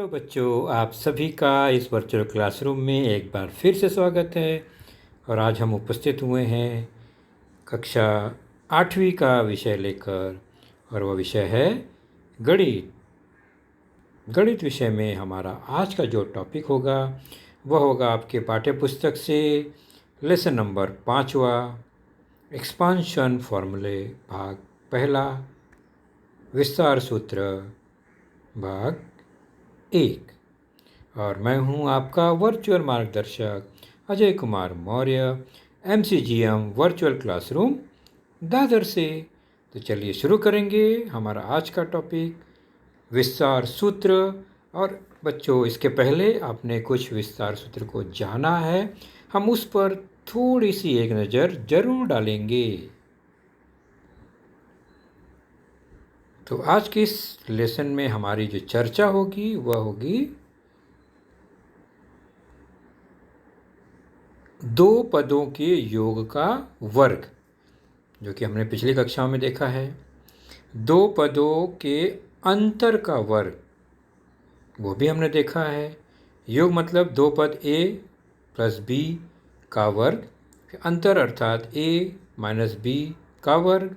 Hello बच्चों, आप सभी का इस वर्चुअल क्लासरूम में एक बार फिर से स्वागत है। और आज हम उपस्थित हुए हैं कक्षा 8वीं का विषय लेकर, और वह विषय है गणित। गणित विषय में हमारा आज का जो टॉपिक होगा वह होगा आपके पाठ्य पुस्तक से लेसन नंबर 5वां, एक्सपांशन फॉर्मूले भाग पहला, विस्तार सूत्र भाग 1। और मैं हूं आपका वर्चुअल मार्गदर्शक Ajay Kumar Maurya, MCGM virtual classroom Dadar से। तो चलिए शुरू करेंगे हमारा आज का टॉपिक विस्तार सूत्र। और बच्चों, इसके पहले आपने कुछ विस्तार सूत्र को जाना है, हम उस पर थोड़ी सी एक नज़र जरूर डालेंगे। तो आज के इस लेसन में हमारी जो चर्चा होगी वह होगी दो पदों के योग का वर्ग, जो कि हमने पिछली कक्षाओं में देखा है। दो पदों के अंतर का वर्ग, वो भी हमने देखा है। योग मतलब दो पद a प्लस b का वर्ग, अंतर अर्थात a माइनस b का वर्ग।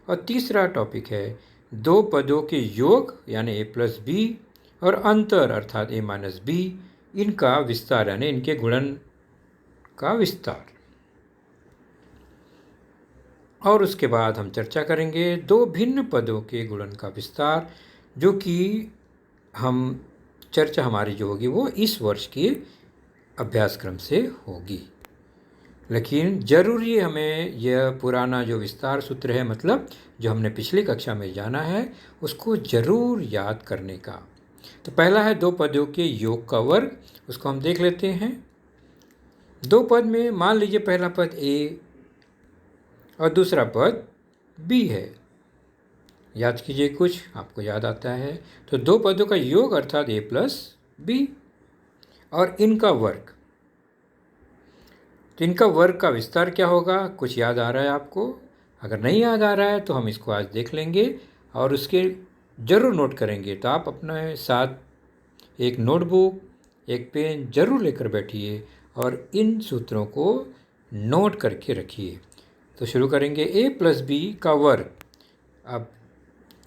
और तीसरा टॉपिक है दो पदों के योग यानी a प्लस b और अंतर अर्थात a माइनस b, इनका विस्तार यानी इनके गुणन का विस्तार। और उसके बाद हम चर्चा करेंगे दो भिन्न पदों के गुणन का विस्तार, जो कि हम चर्चा हमारी जो होगी वो इस वर्ष के अभ्यासक्रम से होगी। लेकिन ज़रूरी हमें यह पुराना जो विस्तार सूत्र है, मतलब जो हमने पिछली कक्षा में जाना है, उसको ज़रूर याद करने का। तो पहला है दो पदों के योग का वर्ग, उसको हम देख लेते हैं। दो पद में मान लीजिए पहला पद a और दूसरा पद b है। याद कीजिए, कुछ आपको याद आता है। तो दो पदों का योग अर्थात a प्लस b और इनका वर्ग। तो इनका वर्ग का विस्तार क्या होगा, कुछ याद आ रहा है आपको? अगर नहीं याद आ रहा है तो हम इसको आज देख लेंगे और उसके ज़रूर नोट करेंगे। तो आप अपने साथ एक नोटबुक, एक पेन ज़रूर लेकर बैठिए और इन सूत्रों को नोट करके रखिए। तो शुरू करेंगे a प्लस b का वर्ग। अब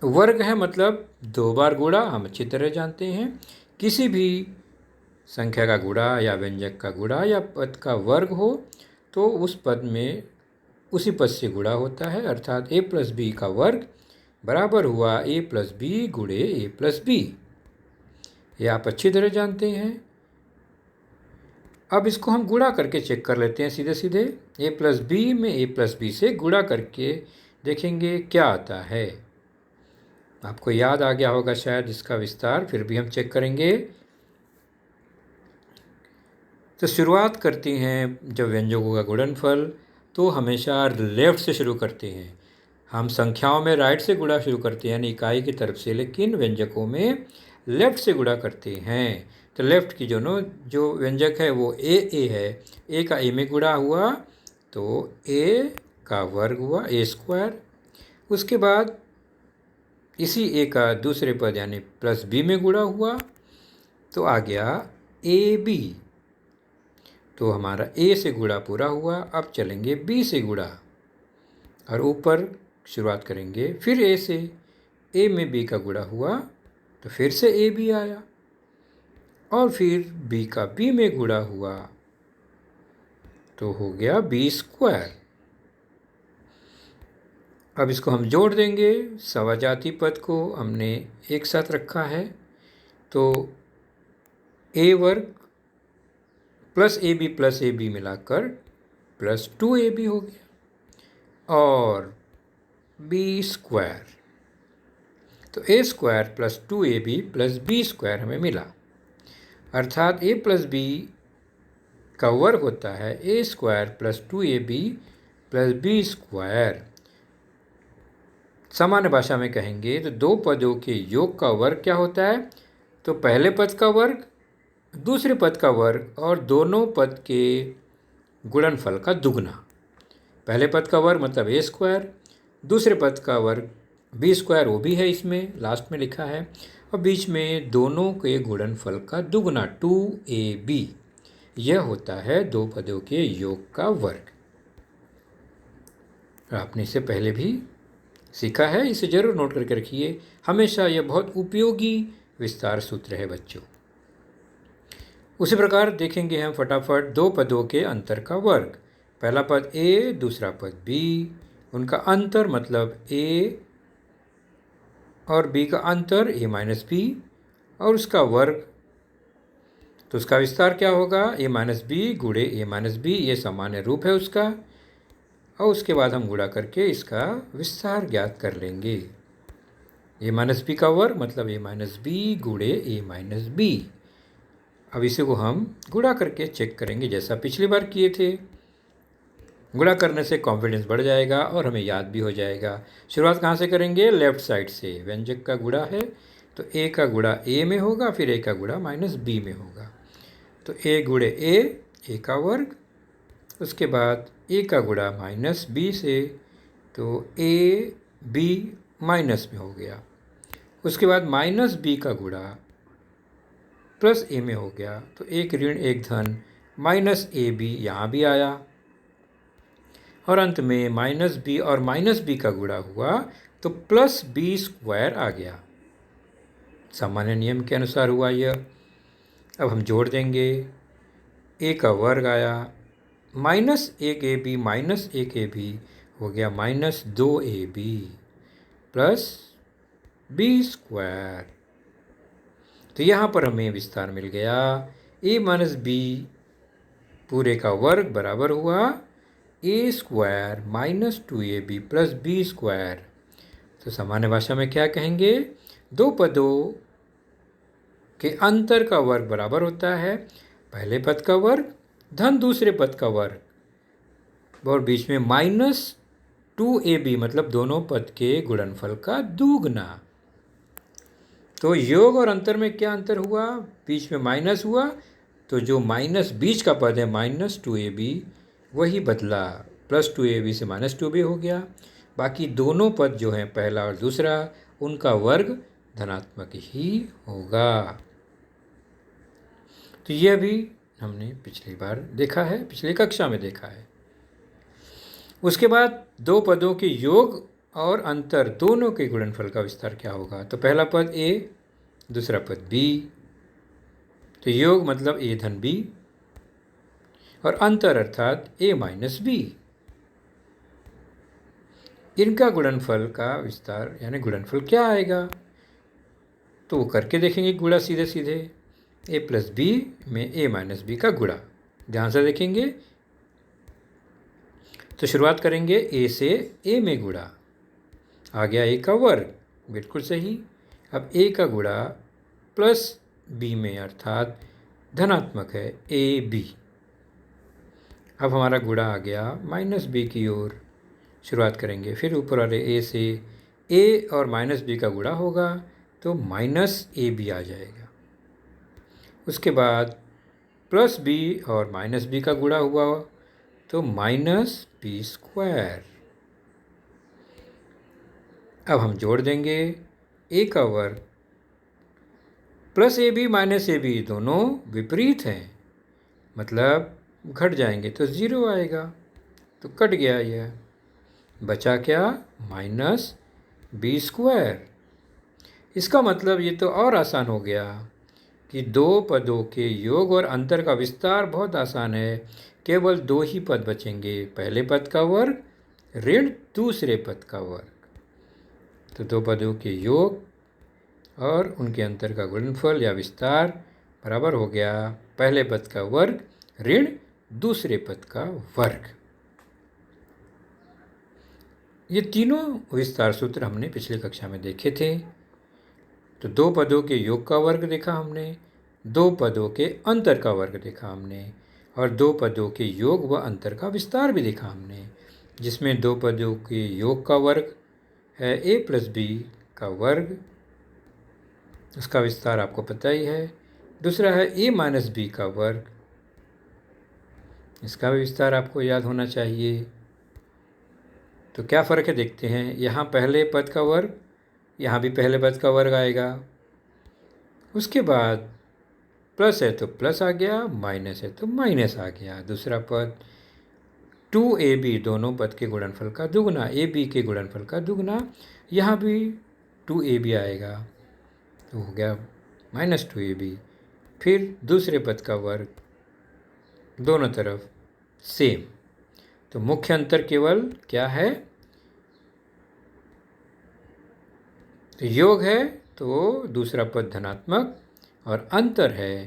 वर्ग है मतलब दो बार गुणा, हम अच्छी तरह जानते हैं। किसी भी संख्या का गुणा या व्यंजक का गुणा या पद का वर्ग हो तो उस पद में उसी पद से गुणा होता है, अर्थात a प्लस b का वर्ग बराबर हुआ a प्लस b गुणे a प्लस b। ये आप अच्छी तरह जानते हैं। अब इसको हम गुणा करके चेक कर लेते हैं सीधे सीधे। a प्लस b में a प्लस b से गुणा करके देखेंगे क्या आता है। आपको याद आ गया होगा शायद इसका विस्तार, फिर भी हम चेक करेंगे। तो शुरुआत करते हैं जब व्यंजकों का गुणनफल, तो हमेशा लेफ्ट से शुरू करते हैं। हम संख्याओं में राइट से गुणा शुरू करते हैं यानी इकाई की तरफ से, लेकिन व्यंजकों में लेफ्ट से गुणा करते हैं। तो लेफ्ट की जो व्यंजक है वो a है। a का a में गुणा हुआ तो a का वर्ग हुआ a स्क्वायर। उसके बाद इसी a का दूसरे पद यानी प्लस b में गुणा हुआ तो आ गया ab। तो हमारा a से गुणा पूरा हुआ। अब चलेंगे b से गुणा और ऊपर शुरुआत करेंगे फिर a से। a में b का गुणा हुआ तो फिर से ab आया और फिर b का b में गुणा हुआ तो हो गया b स्क्वायर। अब इसको हम जोड़ देंगे, समजाती पद को हमने एक साथ रखा है तो a वर्ग प्लस ए बी मिलाकर प्लस 2ab हो गया और b स्क्वायर। तो a square plus 2ab plus b square हमें मिला, अर्थात a प्लस b का वर्ग होता है a square plus 2ab plus b square. सामान्य भाषा में कहेंगे तो दो पदों के योग का वर्ग क्या होता है, तो पहले पद का वर्ग, दूसरे पद का वर्ग और दोनों पद के गुणनफल का दुगना। पहले पद का वर्ग मतलब a स्क्वायर, दूसरे पद का वर्ग b स्क्वायर, वो भी है इसमें लास्ट में लिखा है, और बीच में दोनों के गुणनफल का दुगना 2ab। यह होता है दो पदों के योग का वर्ग। आपने इससे पहले भी सीखा है, इसे जरूर नोट करके रखिए। हमेशा यह बहुत उपयोगी विस्तार सूत्र है बच्चों। उसी प्रकार देखेंगे हम फटाफट दो पदों के अंतर का वर्ग। पहला पद a, दूसरा पद b। उनका अंतर मतलब a और b का अंतर a माइनस बी और उसका वर्ग। तो उसका विस्तार क्या होगा? a माइनस बी गुणे a माइनस बी, ये सामान्य रूप है उसका। और उसके बाद हम गुणा करके इसका विस्तार ज्ञात कर लेंगे। a माइनस बी का वर्ग मतलब a माइनस बी गुणे a माइनस बी। अब इसी को हम गुणा करके चेक करेंगे जैसा पिछली बार किए थे। गुणा करने से कॉन्फिडेंस बढ़ जाएगा और हमें याद भी हो जाएगा। शुरुआत कहाँ से करेंगे? लेफ्ट साइड से। व्यंजक का गुणा है तो a का गुणा a में होगा, फिर a का गुणा माइनस b में होगा। तो a गुणे a का वर्ग, उसके बाद a का गुणा माइनस b से, तो a b माइनस में हो गया। उसके बाद माइनस b का गुणा प्लस a में हो गया, तो एक ऋण एक धन माइनस ab यहाँ भी आया। और अंत में माइनस बी और माइनस बी का गुणा हुआ तो प्लस बी स्क्वायर आ गया। सामान्य नियम के अनुसार हुआ यह। अब हम जोड़ देंगे। a का वर्ग आया, माइनस एक ए बी माइनस एक ए बी हो गया minus 2ab plus B square. तो यहाँ पर हमें विस्तार मिल गया। a माइनस बी पूरे का वर्ग बराबर हुआ a square minus 2ab plus B square. तो सामान्य भाषा में क्या कहेंगे? दो पदों के अंतर का वर्ग बराबर होता है पहले पद का वर्ग धन दूसरे पद का वर्ग और बीच में माइनस 2ab मतलब दोनों पद के गुणनफल का दुगना। तो योग और अंतर में क्या अंतर हुआ? बीच में माइनस हुआ तो जो माइनस बीच का पद है माइनस 2ab वही बदला, प्लस 2ab से माइनस 2ab हो गया। बाकी दोनों पद जो हैं पहला और दूसरा उनका वर्ग धनात्मक ही होगा। तो यह भी हमने पिछली बार देखा है, पिछली कक्षा में देखा है। उसके बाद दो पदों के योग और अंतर दोनों के गुणनफल का विस्तार क्या होगा? तो पहला पद a, दूसरा पद b। तो योग मतलब a धन b और अंतर अर्थात a माइनस b। इनका गुणनफल का विस्तार यानी गुणनफल क्या आएगा? तो वो करके देखेंगे गुणा सीधे सीधे। a प्लस बी में a माइनस बी का गुणा। ध्यान से देखेंगे। तो शुरुआत करेंगे a से a में गुणा, आ गया a का वर्ग, बिल्कुल सही। अब a का गुणा प्लस b में अर्थात धनात्मक है ab। अब हमारा गुणा आ गया माइनस b की ओर। शुरुआत करेंगे, फिर ऊपर वाले a से a और माइनस b का गुणा होगा तो माइनस ab आ जाएगा। उसके बाद प्लस b और माइनस b का गुणा हुआ तो माइनस बी स्क्वायर। अब हम जोड़ देंगे। a का वर्ग प्लस ab माइनस ab दोनों विपरीत हैं, मतलब घट जाएंगे तो 0 आएगा। तो कट गया यह, बचा क्या? Minus B square. इसका मतलब ये तो और आसान हो गया कि दो पदों के योग और अंतर का विस्तार बहुत आसान है। केवल दो ही पद बचेंगे, पहले पद का वर्ग ऋण दूसरे पद का वर्ग। तो दो पदों के योग और उनके अंतर का गुणनफल या विस्तार बराबर हो गया पहले पद का वर्ग ऋण दूसरे पद का वर्ग। ये तीनों विस्तार सूत्र हमने पिछली कक्षा में देखे थे। तो दो पदों के योग का वर्ग देखा हमने, दो पदों के अंतर का वर्ग देखा हमने और दो पदों के योग व अंतर का विस्तार भी देखा हमने, जिसमें दो पदों के योग का वर्ग है a प्लस बी का वर्ग, उसका विस्तार आपको पता ही है। दूसरा है a माइनस बी का वर्ग, इसका भी विस्तार आपको याद होना चाहिए। तो क्या फ़र्क है देखते हैं। यहाँ पहले पद का वर्ग, यहाँ भी पहले पद का वर्ग आएगा। उसके बाद प्लस है तो प्लस आ गया, माइनस है तो माइनस आ गया। दूसरा पद 2ab दोनों पद के गुणनफल का दुगना, ab के गुणनफल का दुगना, यहाँ भी 2ab आएगा तो हो गया -2ab। फिर दूसरे पद का वर्ग, दोनों तरफ सेम। तो मुख्य अंतर केवल क्या है, तो योग है तो दूसरा पद धनात्मक और अंतर है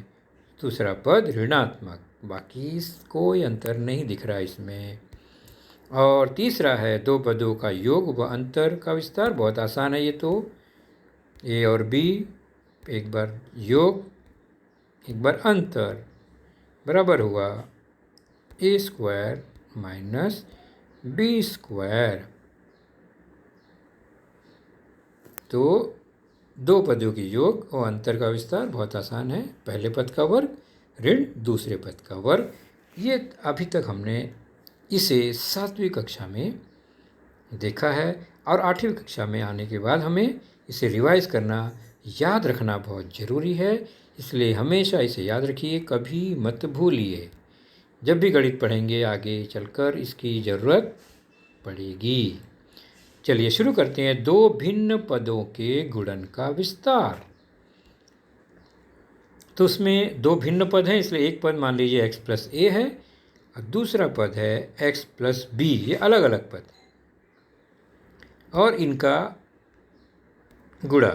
दूसरा पद ऋणात्मक, बाकी कोई अंतर नहीं दिख रहा इसमें। और तीसरा है दो पदों का योग व अंतर का विस्तार, बहुत आसान है ये तो। ए और बी, एक बार योग एक बार अंतर, बराबर हुआ a² माइनस b²। तो दो पदों की योग और अंतर का विस्तार बहुत आसान है, पहले पद का वर्ग ऋण दूसरे पद का वर्ग। ये अभी तक हमने इसे 7वीं कक्षा में देखा है और 8वीं कक्षा में आने के बाद हमें इसे रिवाइज करना, याद रखना बहुत ज़रूरी है। इसलिए हमेशा इसे याद रखिए, कभी मत भूलिए। जब भी गणित पढ़ेंगे आगे चलकर इसकी ज़रूरत पड़ेगी। चलिए शुरू करते हैं। दो भिन्न पदों के गुणन का विस्तार। तो उसमें दो भिन्न पद हैं, इसलिए एक पद मान लीजिए x + a है और दूसरा पद है x + b। ये अलग अलग पद और इनका गुणा,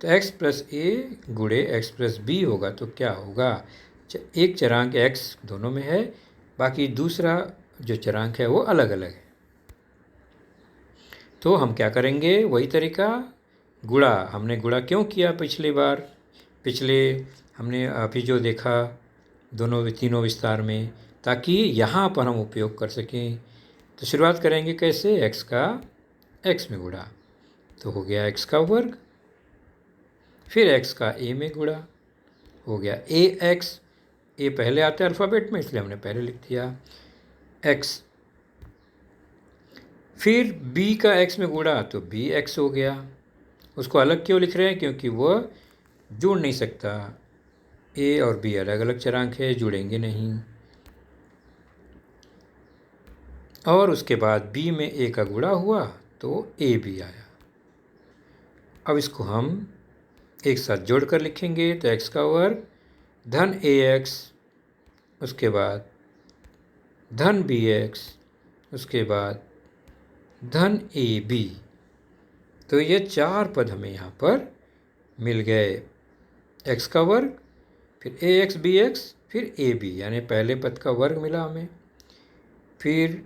तो x + a गुणे x + b होगा तो क्या होगा, एक चरांक x दोनों में है, बाकी दूसरा जो चरांक है वो अलग अलग है। तो हम क्या करेंगे, वही तरीका, गुणा। हमने गुणा क्यों किया पिछली बार, पिछले हमने अभी जो देखा दोनों तीनों विस्तार में, ताकि यहाँ पर हम उपयोग कर सकें। तो शुरुआत करेंगे कैसे, x का x में गुणा तो हो गया x का वर्ग, फिर x का a में गुणा हो गया ax, a पहले आता है अल्फ़ाबेट में इसलिए हमने पहले लिख दिया x। फिर b का x में गुणा तो bx हो गया। उसको अलग क्यों लिख रहे हैं, क्योंकि वह जुड़ नहीं सकता, a और b अलग अलग चरांक है, जुड़ेंगे नहीं। और उसके बाद b में a का गुणा हुआ तो a भी आया। अब इसको हम एक साथ जोड़कर लिखेंगे तो x का वर्ग धन ax, उसके बाद धन bx, उसके बाद धन ab। तो ये चार पद हमें यहाँ पर मिल गए, x का वर्ग, फिर ax bx, फिर ab, यानी पहले पद का वर्ग मिला हमें, फिर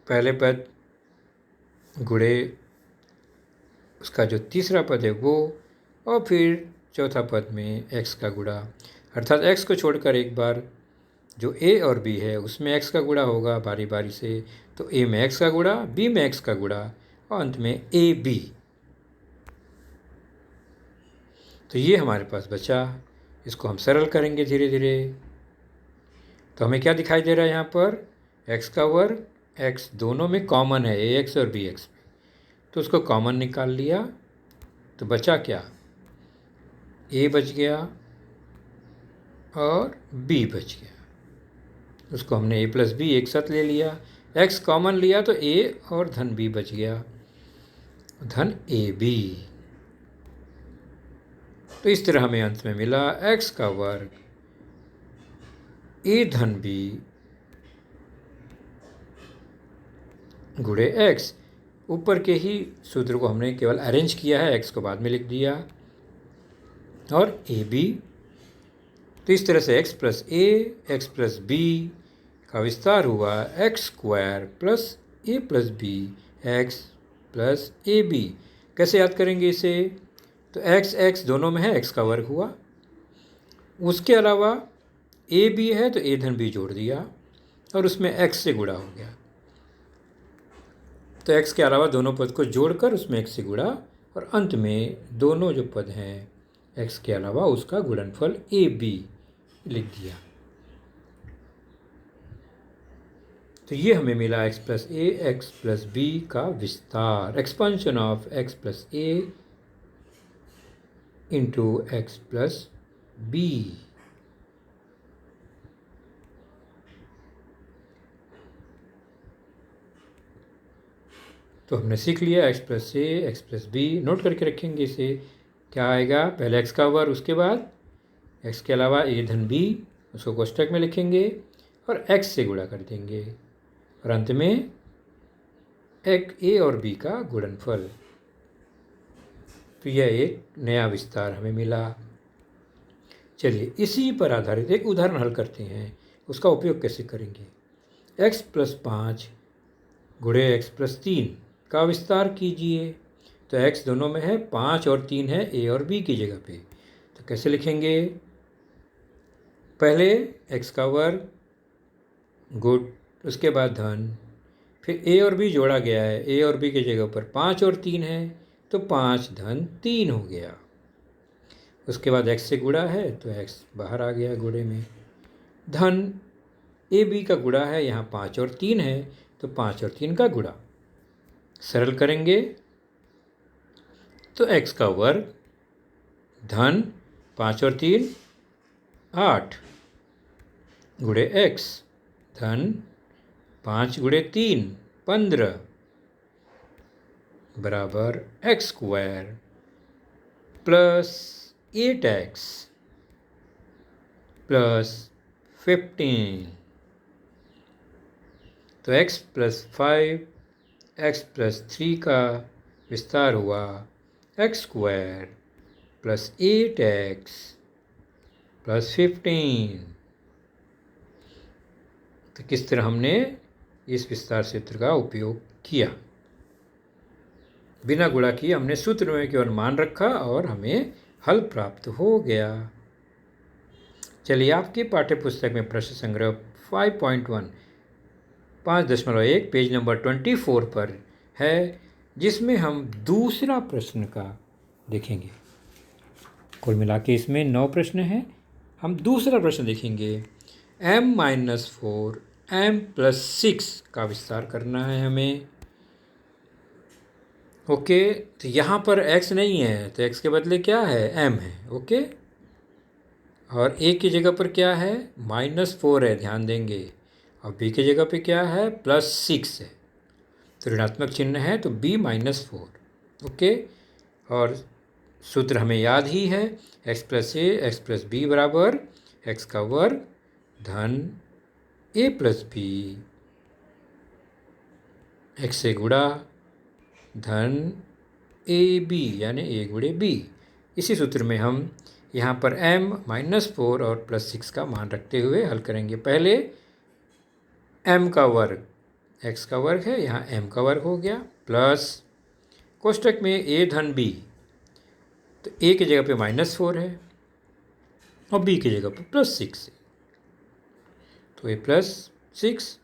पहले पद गुणे उसका जो तीसरा पद है वो, और फिर चौथा पद में x का गुणा, अर्थात x को छोड़कर एक बार जो a और b है उसमें x का गुणा होगा बारी बारी से। तो a में x का गुणा, b में x का गुणा और अंत में ab। तो ये हमारे पास बचा, इसको हम सरल करेंगे धीरे धीरे। तो हमें क्या दिखाई दे रहा है यहाँ पर, x का वर्ग, x दोनों में कॉमन है ax और bx में, तो उसको कॉमन निकाल लिया तो बचा क्या, a बच गया और b बच गया। उसको हमने a + b एक साथ ले लिया, x कॉमन लिया तो a और धन b बच गया, धन ab। तो इस तरह हमें अंत में मिला x का वर्ग a धन b गुणे x। ऊपर के ही सूत्र को हमने केवल अरेंज किया है, x को बाद में लिख दिया और ab। तो इस तरह से x + a x + b का विस्तार हुआ x² + a + b x + ab। कैसे याद करेंगे इसे, तो x दोनों में है, x का वर्ग हुआ, उसके अलावा a b है तो a धन b जोड़ दिया और उसमें x से गुणा हो गया। तो x के अलावा दोनों पद को जोड़कर उसमें x से गुणा और अंत में दोनों जो पद हैं x के अलावा उसका गुणनफल ab लिख दिया। तो ये हमें मिला x + a x + b का विस्तार, expansion of x + a into X plus B. तो हमने सीख लिया X plus A X plus B, note करके रखेंगे इसे। क्या आएगा, पहले एक्स का वर्ग, उसके बाद एक्स के अलावा ए धन बी, उसको कोष्टक में लिखेंगे और एक्स से गुणा कर देंगे और अंत में एक ए और बी का गुणनफल। तो यह एक नया विस्तार हमें मिला। चलिए इसी पर आधारित एक उदाहरण हल करते हैं, उसका उपयोग कैसे करेंगे। x प्लस 5 गुणे एक्स प्लस 3 का विस्तार कीजिए। तो x दोनों में है, 5 और 3 है a और b की जगह पे। तो कैसे लिखेंगे, पहले x का वर्ग गुण, उसके बाद धन, फिर a और b जोड़ा गया है, a और b की जगह पर 5 और 3 है तो 5 धन 3 हो गया। उसके बाद x से गुणा है तो x बाहर आ गया गुणे में। धन ए बी का गुणा है, यहाँ 5 और 3 है तो 5 और 3 का गुणा। सरल करेंगे तो x का वर्ग धन 5 और 3 8 गुणे x धन 5 गुणे 3 15 बराबर x square plus 8x plus 15। तो x प्लस 5 x प्लस 3 का विस्तार हुआ x square plus 8x plus 15। तो किस तरह हमने इस विस्तार सूत्र का उपयोग किया, बिना गुणा किए हमने सूत्र में केवल मान रखा और हमें हल प्राप्त हो गया। चलिए आपकी पाठ्य पुस्तक में प्रश्न संग्रह 5.1 5.1 पेज नंबर 24 पर है, जिसमें हम दूसरा प्रश्न का देखेंगे। कुल मिला के इसमें 9 प्रश्न हैं। हम दूसरा प्रश्न देखेंगे। m-4 m+6 का विस्तार करना है हमें। ओके, तो यहाँ पर x नहीं है तो x के बदले क्या है, m है। ओके, और a की जगह पर क्या है, -4 है, ध्यान देंगे। और b की जगह पे क्या है, +6 है। तो ऋणात्मक चिन्ह है तो b -4। ओके, और सूत्र हमें याद ही है, x plus A X plus B बराबर x का वर्ग धन a प्लस बी, x से गुणा धन ए बी यानी a गुणे b। इसी सूत्र में हम यहाँ पर m-4 और +6 का मान रखते हुए हल करेंगे। पहले m का वर्ग, x का वर्ग है, यहाँ m का वर्ग हो गया, प्लस कोष्टक में a धन b, तो a की जगह पे -4 है और b की जगह पे +6 है, तो a +6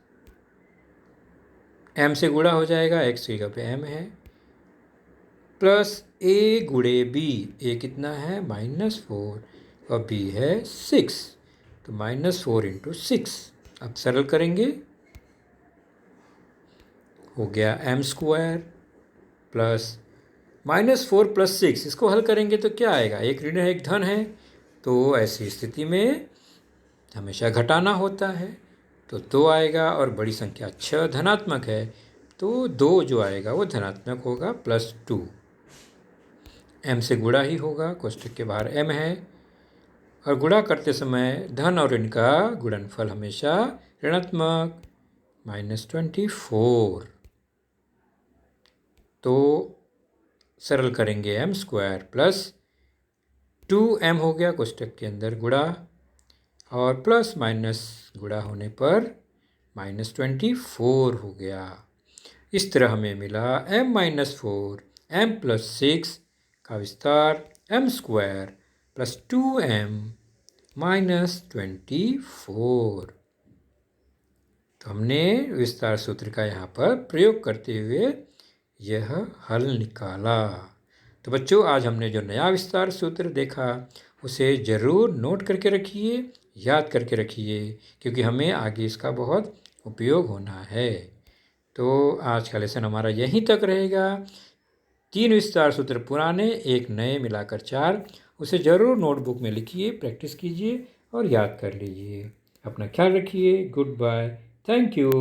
m से गुणा हो जाएगा, x की जगह पे m है, प्लस a गुणे b, a कितना है -4 और b है 6, तो -4 × 6। अब सरल करेंगे, हो गया m² प्लस -4 + 6, इसको हल करेंगे तो क्या आएगा, एक ऋण है एक धन है, तो ऐसी स्थिति में हमेशा घटाना होता है, तो 2 आएगा और बड़ी संख्या 6 धनात्मक है तो 2 जो आएगा वो धनात्मक होगा, +2। m से गुणा ही होगा, कोष्टक के बाहर m है, और गुणा करते समय धन और ऋण का गुणनफल हमेशा ऋणात्मक -24। तो सरल करेंगे, m² प्लस 2m हो गया कोष्टक के अंदर गुणा, और प्लस माइनस गुणा होने पर -24 हो गया। इस तरह हमें मिला m-4 m+6 का विस्तार m² प्लस 2m -24। तो हमने विस्तार सूत्र का यहाँ पर प्रयोग करते हुए यह हल निकाला। तो बच्चों, आज हमने जो नया विस्तार सूत्र देखा उसे ज़रूर नोट करके रखिए, याद करके रखिए, क्योंकि हमें आगे इसका बहुत उपयोग होना है। तो आज का लेसन हमारा यहीं तक रहेगा। 3 विस्तार सूत्र पुराने, एक नए मिलाकर 4। उसे ज़रूर नोटबुक में लिखिए, प्रैक्टिस कीजिए और याद कर लीजिए। अपना ख्याल रखिए। Good bye. Thank you.